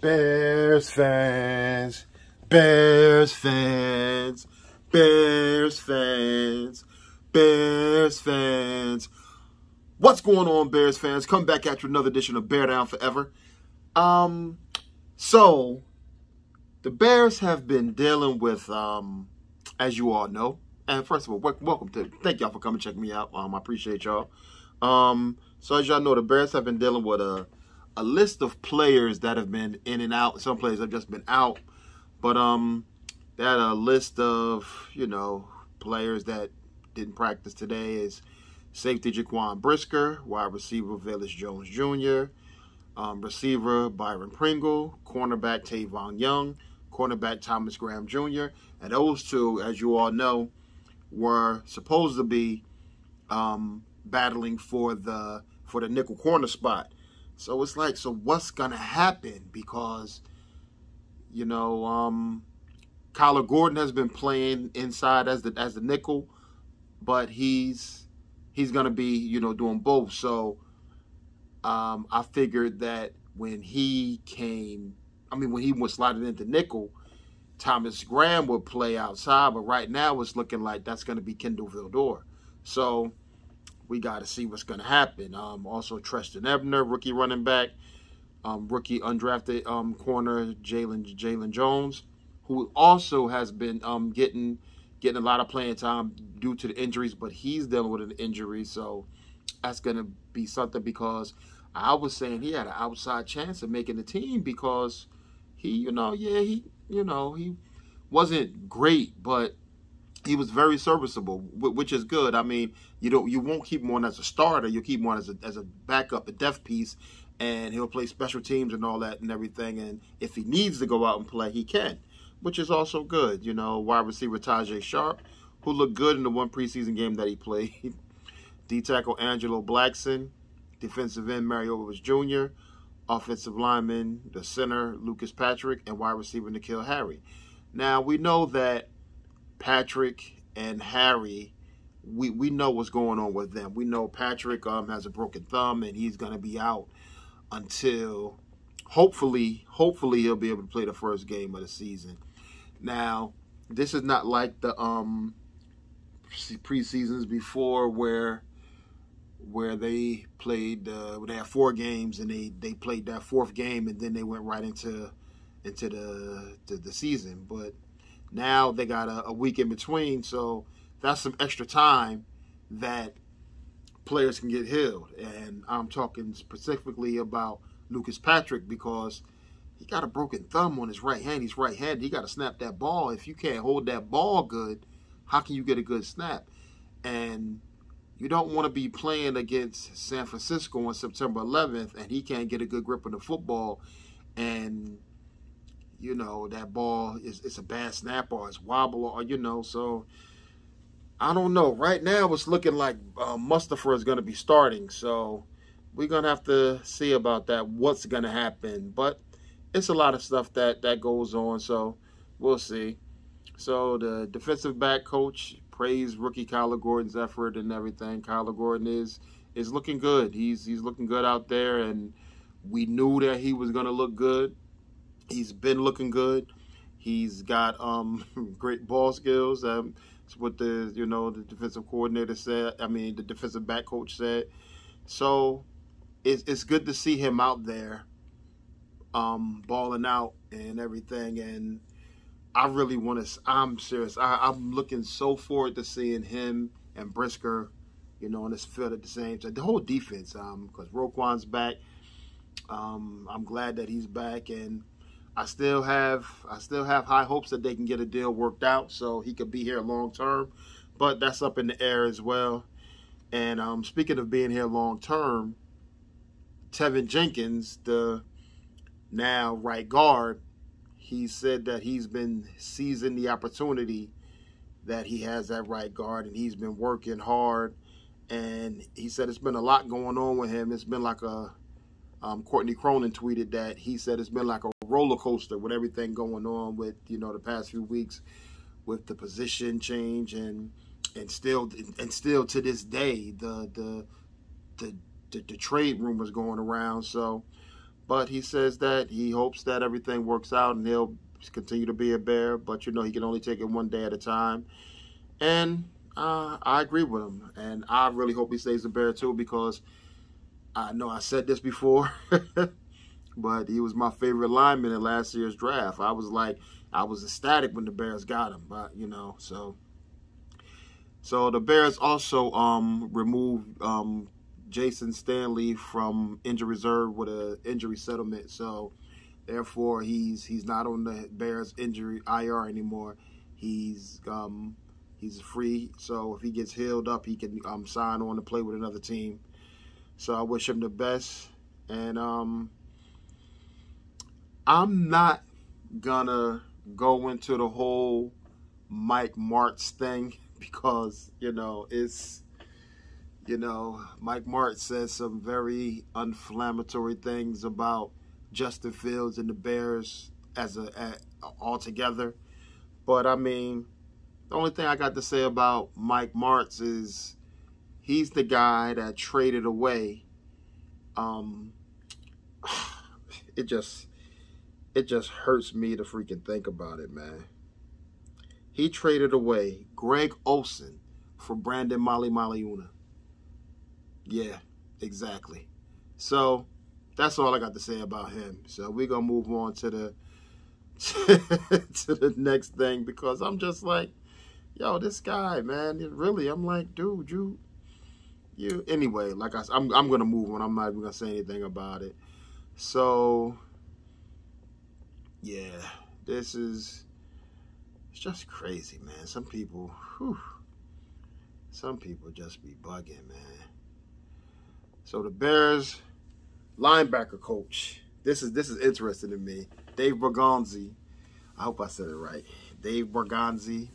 Bears fans, Bears fans, Bears fans, Bears fans. What's going on, Bears fans? Come back at you another edition of Bear Down Forever. So the Bears have been dealing with, as you all know, and first of all, thank y'all for coming check me out. I appreciate y'all. So as y'all know, the Bears have been dealing with a list of players that have been in and out. Some players have just been out, but they had a list of, players that didn't practice today. Is safety Jaquan Brisker, wide receiver Velus Jones Jr., receiver Byron Pringle, cornerback Tavon Young, cornerback Thomas Graham Jr. And those two, as you all know, were supposed to be battling for the nickel corner spot. So it's like, so what's gonna happen? Because Kyler Gordon has been playing inside as the nickel, but he's gonna be doing both. So I figured that when he was slotted into nickel, Thomas Graham would play outside. But right now it's looking like that's gonna be Kendall Vildor. So we got to see what's going to happen. Also, Treston Ebner, rookie running back, rookie undrafted corner Jalen Jones, who also has been getting a lot of playing time due to the injuries, but he's dealing with an injury, so that's going to be something. Because I was saying he had an outside chance of making the team because he wasn't great, but he was very serviceable, which is good. I mean, you won't keep him on as a starter. You'll keep him on as a backup, a depth piece, and he'll play special teams and all that and everything. And if he needs to go out and play, he can, which is also good. Wide receiver Tajay Sharp, who looked good in the one preseason game that he played. D-tackle Angelo Blackson, defensive end Mario Owens Jr., offensive lineman, the center Lucas Patrick, and wide receiver N'Keal Harry. Now, we know that Patrick and Harry, we know what's going on with them. We know Patrick has a broken thumb and he's going to be out until hopefully he'll be able to play the first game of the season. Now, this is not like the preseasons before where they played they had 4 games and they played that 4th game and then they went right into the season. But now they got a week in between, so that's some extra time that players can get healed. And I'm talking specifically about Lucas Patrick because he got a broken thumb on his right hand. He's right-handed. He got to snap that ball. If you can't hold that ball good, how can you get a good snap? And you don't want to be playing against San Francisco on September 11th and he can't get a good grip on the football, and that ball it's a bad snap or it's wobble or so I don't know. Right now it's looking like Mustipher is going to be starting, so we're going to have to see about that, what's going to happen. But it's a lot of stuff that goes on, so we'll see. So the defensive back coach praised rookie Kyler Gordon's effort and everything. Kyler Gordon is looking good. He's looking good out there, and we knew that he was going to look good. He's been looking good. He's got great ball skills. That's what the defensive coordinator said. I mean, the defensive back coach said. So it's good to see him out there balling out and everything. And I really want to. I'm serious. I'm looking so forward to seeing him and Brisker, on this field at the same time. The whole defense, because Roquan's back. I'm glad that he's back, and I still have high hopes that they can get a deal worked out so he could be here long term, but that's up in the air as well. And speaking of being here long term, Tevin Jenkins, the now right guard, he said that he's been seizing the opportunity that he has at right guard, and he's been working hard. And he said it's been a lot going on with him. It's been like a Courtney Cronin tweeted that he said it's been like a roller coaster with everything going on with the past few weeks with the position change and still to this day the trade rumors going around. So, But he says that he hopes that everything works out and he'll continue to be a Bear. But, you know, he can only take it one day at a time. And I agree with him. And I really hope he stays a Bear, too, because I know I said this before, but he was my favorite lineman in last year's draft. I was ecstatic when the Bears got him. But, you know, so the Bears also removed Jason Stanley from injury reserve with an injury settlement. So therefore, he's not on the Bears injury IR anymore. He's free. So if he gets healed up, he can sign on to play with another team. So I wish him the best. And I'm not gonna go into the whole Mike Martz thing because, you know, Mike Martz says some very inflammatory things about Justin Fields and the Bears altogether. But, I mean, the only thing I got to say about Mike Martz is he's the guy that traded away. It just hurts me to freaking think about it, man. He traded away Greg Olsen for Brandon Maliuna. Yeah, exactly. So that's all I got to say about him. So we're gonna move on to the to the next thing because I'm just like, yo, this guy, man, I'm like, dude, you. Anyway, like I'm gonna move on. I'm not even gonna say anything about it. So yeah, it's just crazy, man. Some people just be bugging, man. So the Bears linebacker coach, this is interesting to me. Dave Bergonzi, I hope I said it right. Dave Bergonzi,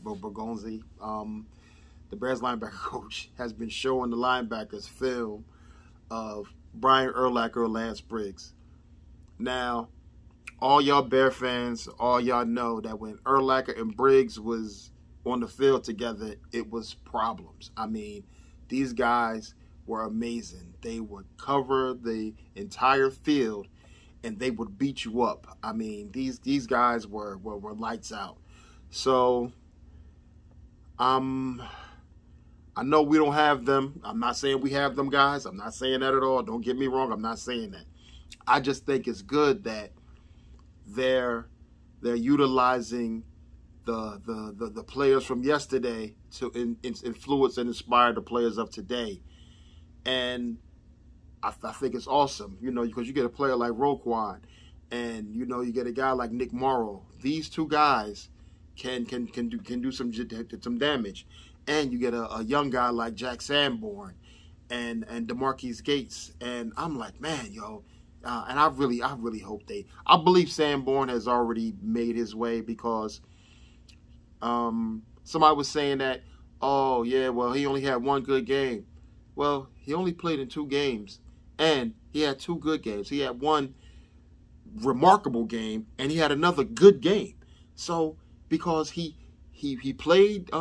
the Bears linebacker coach, has been showing the linebackers film of Brian Urlacher and Lance Briggs. Now, all y'all Bear fans, all y'all know that when Urlacher and Briggs was on the field together, it was problems. I mean, these guys were amazing. They would cover the entire field and they would beat you up. I mean, these guys were lights out. So I know we don't have them. I'm not saying we have them, guys. I'm not saying that at all. Don't get me wrong. I'm not saying that. I just think it's good that they're utilizing the players from yesterday to influence and inspire the players of today. And I think it's awesome, you know, because you get a player like Roquan and, you know, you get a guy like Nick Morrow. These two guys can do some damage. And you get a young guy like Jack Sanborn and DeMarquise Gates. And I'm like, man, yo, and I really hope I believe Sanborn has already made his way because somebody was saying that, oh, yeah, well, he only had one good game. Well, he only played in 2 games, and he had 2 good games. He had one remarkable game, and he had another good game. So, because he played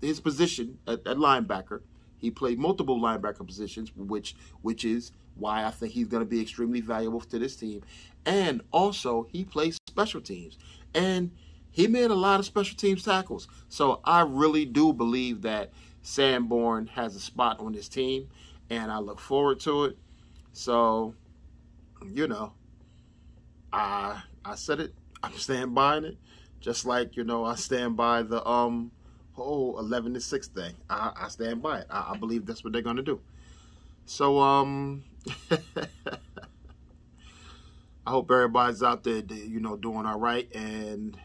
his position at linebacker, he played multiple linebacker positions, which is why I think he's going to be extremely valuable to this team. And also, he plays special teams, and he made a lot of special teams tackles. So, I really do believe that Sanborn has a spot on this team, and I look forward to it. So, you know, I said it. I'm standing by it. Just like, you know, I stand by the whole 11-6 thing. I stand by it. I believe that's what they're gonna do. So I hope everybody's out there, you know, doing all right. And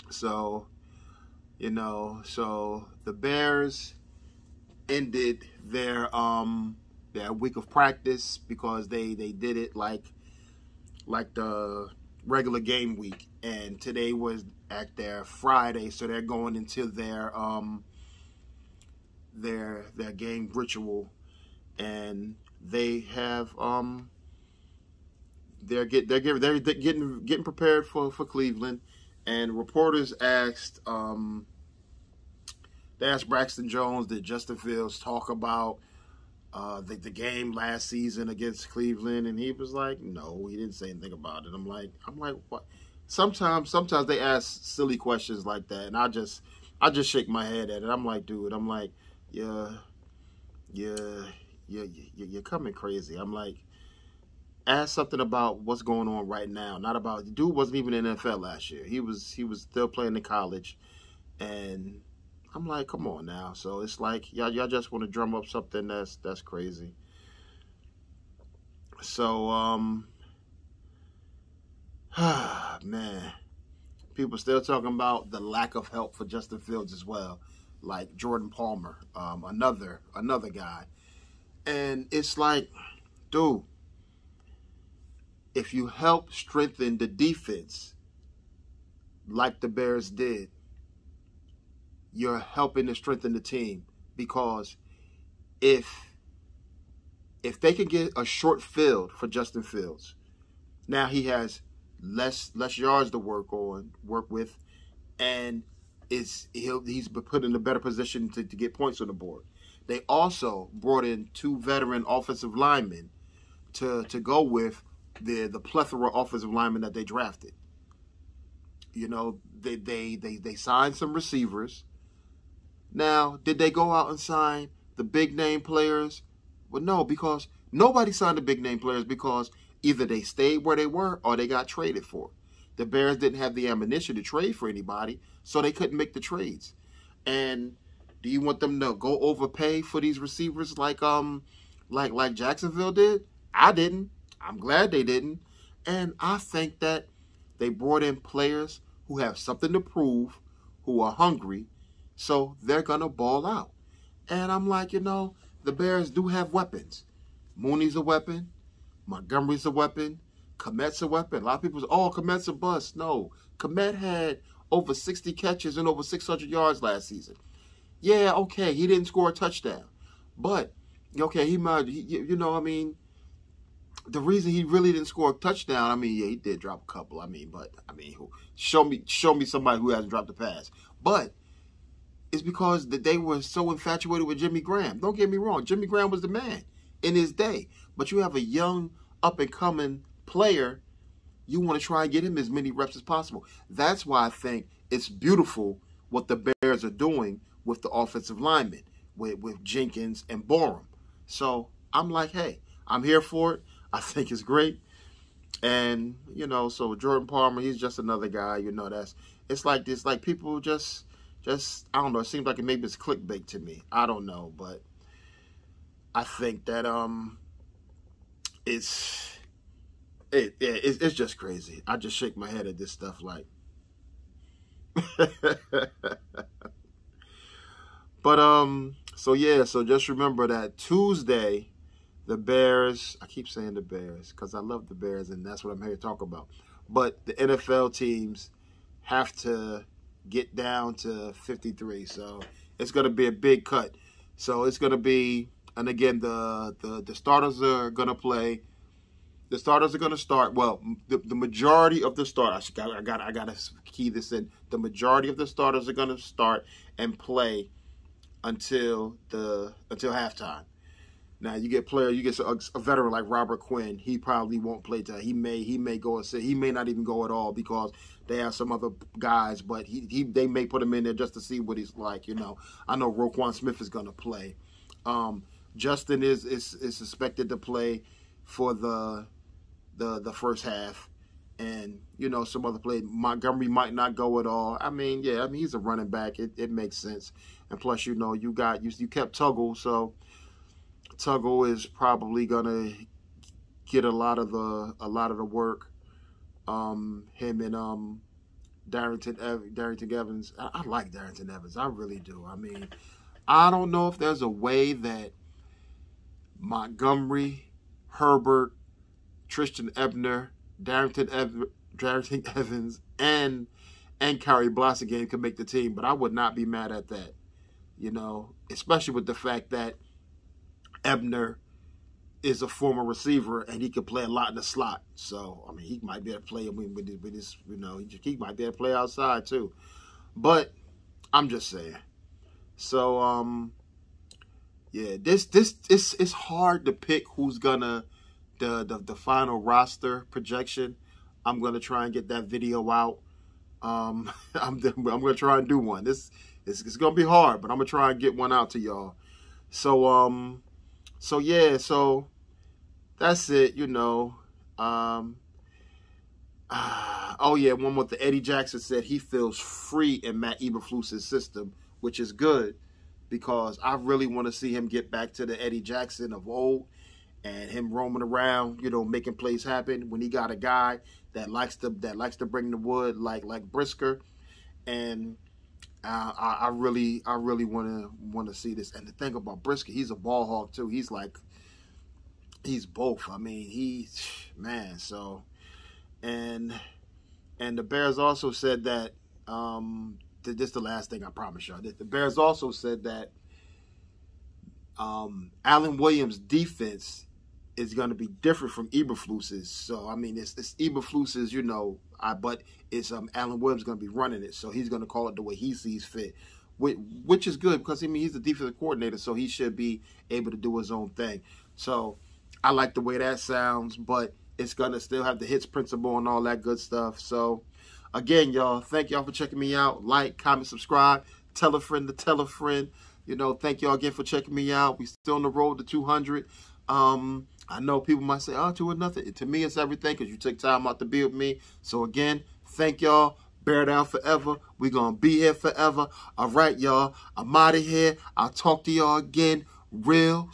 so, you know, so the Bears ended their week of practice because they did it like the regular game week, and today was at their Friday, so they're going into their game ritual, and they have they're getting prepared for Cleveland. And reporters asked Braxton Jones, did Justin Fields talk about the game last season against Cleveland, and he was like, no, he didn't say anything about it. I'm like, what? Sometimes they ask silly questions like that, and I just shake my head at it. I'm like, dude, you're coming crazy. I'm like, ask something about what's going on right now, not about, the dude wasn't even in the NFL last year. He was still playing in college, and I'm like, come on now. So it's like y'all just want to drum up something that's crazy. So man, people still talking about the lack of help for Justin Fields as well, like Jordan Palmer, another guy, and it's like, dude, if you help strengthen the defense like the Bears did, you're helping to strengthen the team, because if they can get a short field for Justin Fields, now he has less yards to work with, and he's been put in a better position to get points on the board. They also brought in 2 veteran offensive linemen to go with the plethora of offensive linemen that they drafted. You know, they signed some receivers. Now, did they go out and sign the big name players? Well, no, because nobody signed the big name players, because either they stayed where they were or they got traded for. The Bears didn't have the ammunition to trade for anybody, so they couldn't make the trades. And do you want them to go overpay for these receivers like Jacksonville did? I didn't. I'm glad they didn't. And I think that they brought in players who have something to prove, who are hungry, so they're going to ball out. And I'm like, the Bears do have weapons. Mooney's a weapon. Montgomery's a weapon. Kmet's a weapon. A lot of people say, oh, Kmet's a bust. No, Kmet had over 60 catches and over 600 yards last season. Yeah, okay, he didn't score a touchdown. But, okay, the reason he really didn't score a touchdown, yeah, he did drop a couple. Show me somebody who hasn't dropped a pass. But it's because they were so infatuated with Jimmy Graham. Don't get me wrong, Jimmy Graham was the man in his day. But you have a young, up-and-coming player, you want to try and get him as many reps as possible. That's why I think it's beautiful what the Bears are doing with the offensive linemen, with Jenkins and Borum. So I'm like, hey, I'm here for it. I think it's great. And, so Jordan Palmer, he's just another guy, it's like this, like people just, I don't know, it seems like maybe it's clickbait to me. I don't know, but I think that it's just crazy. I just shake my head at this stuff like. But so just remember that Tuesday, the Bears, I keep saying the Bears because I love the Bears and that's what I'm here to talk about. But the NFL teams have to get down to 53. So it's going to be a big cut. So it's going to be, and again, the starters are going to play. The starters are going to start. Well, the majority of the starters, I got to key this in. The majority of the starters are going to start and play until halftime. Now you get a veteran like Robert Quinn. He probably won't play till he may go and sit. He may not even go at all because they have some other guys, but they may put him in there just to see what he's like. I know Roquan Smith is going to play. Justin is suspected to play for the first half, and some other play. Montgomery might not go at all. He's a running back. It makes sense, and plus you kept Tuggle, so Tuggle is probably gonna get a lot of the work. Him and Darrington Evans. I like Darrington Evans. I really do. I don't know if there's a way that Montgomery, Herbert, Tristan Ebner, Darrington Evans, and Kyrie Blossingame can make the team, but I would not be mad at that. Especially with the fact that Ebner is a former receiver and he can play a lot in the slot. So he might be able to play with his, he might be able to play outside too. But I'm just saying. So Yeah, it's hard to pick who's gonna the final roster projection. I'm gonna try and get that video out. I'm gonna try and do one. It's gonna be hard, but I'm gonna try and get one out to y'all. So yeah, so that's it. You know. Oh yeah, one more thing. Eddie Jackson said he feels free in Matt Eberflus's system, which is good because I really want to see him get back to the Eddie Jackson of old and him roaming around, you know, making plays happen. When he got a guy that likes to bring the wood like Brisker, and I really want to see this. And the thing about Brisker, he's a ball hawk too. He's both. I mean, man. So. And the Bears also said that this is the last thing I promise y'all. The Bears also said that Alan Williams' defense is going to be different from Eberflus's. So I mean, it's Eberflus's, you know, but it's Alan Williams going to be running it. So he's going to call it the way he sees fit, which is good because I mean he's the defensive coordinator, so he should be able to do his own thing. So I like the way that sounds, but it's going to still have the hits principle and all that good stuff. So, again, y'all, thank y'all for checking me out. Like, comment, subscribe. Tell a friend to tell a friend. You know, thank y'all again for checking me out. We still on the road to 200. I know people might say, oh, 2 or nothing. To me, it's everything because you took time out to be with me. So, again, thank y'all. Bear down forever. We're going to be here forever. All right, y'all. I'm out of here. I'll talk to y'all again real